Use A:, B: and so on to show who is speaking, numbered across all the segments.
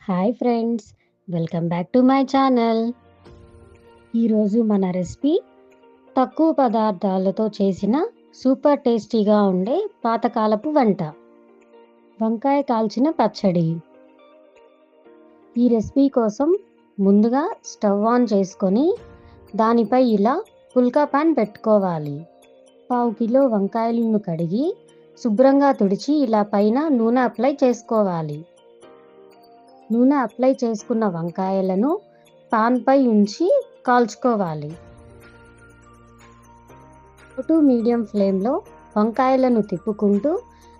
A: Hi friends, welcome back to my channel. ఈరోజు మన recipe తక్కువ పదార్థాలతో చేసిన సూపర్ టేస్టీగా ఉండే పాతకాలపు వంట, వంకాయ కాల్చిన పచ్చడి. ఈ రెసిపీ కోసం ముందుగా స్టవ్ ఆన్ చేసుకొని దానిపై ఇలా పుల్కా పాన్ పెట్టుకోవాలి. 1/2 కిలో వంకాయలను కడిగి శుభ్రంగా తుడిచి ఇలా పైన నూనె అప్లై చేసుకోవాలి. నూనె అప్లై చేసుకున్న వంకాయలను పాన్పై ఉంచి కాల్చుకోవాలి. టు మీడియం ఫ్లేమ్లో వంకాయలను తిప్పుకుంటూ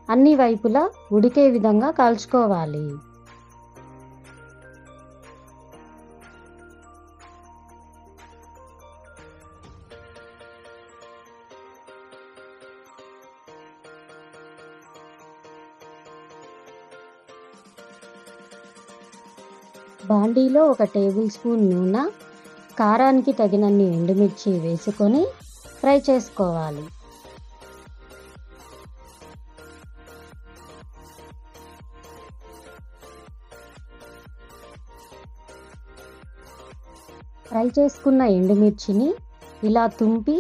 A: అన్ని వైపులా ఉడికే విధంగా కాల్చుకోవాలి. బాండీలో 1 టేబుల్ స్పూన్ నూనె, కారానికి తగినన్ని ఎండుమిర్చి వేసుకొని ఫ్రై చేసుకోవాలి. ఫ్రై చేసుకున్న ఎండుమిర్చిని ఇలా తుంపి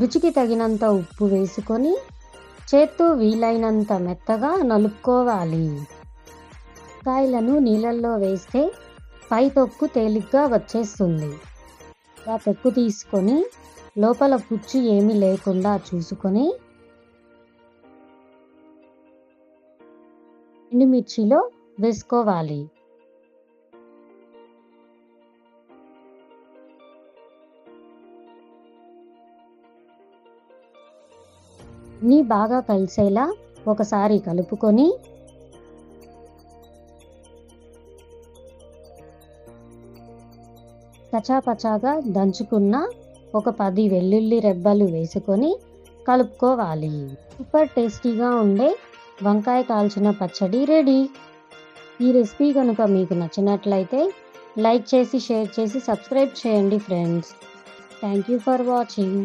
A: రుచికి తగినంత ఉప్పు వేసుకొని చేత్తో వీలైనంత మెత్తగా నలుపుకోవాలి. కాయలను నీళ్ళల్లో వేస్తే పై తొక్కు తేలిగ్గా వచ్చేస్తుంది. ఆ తొక్కు తీసుకొని లోపల పుచ్చు ఏమీ లేకుండా చూసుకొని ఎండుమిర్చిలో వేసుకోవాలి. అన్నీ బాగా కలిసేలా ఒకసారి కలుపుకొని కచాపచాగా దంచుకున్న ఒక 10 వెల్లుల్లి రెబ్బలు వేసుకొని కలుపుకోవాలి. సూపర్ టేస్టీగా ఉండే వంకాయ కాల్చిన పచ్చడి రెడీ. ఈ రెసిపీ కనుక మీకు నచ్చినట్లయితే లైక్ చేసి, షేర్ చేసి, సబ్స్క్రైబ్ చేయండి friends. Thank you for watching.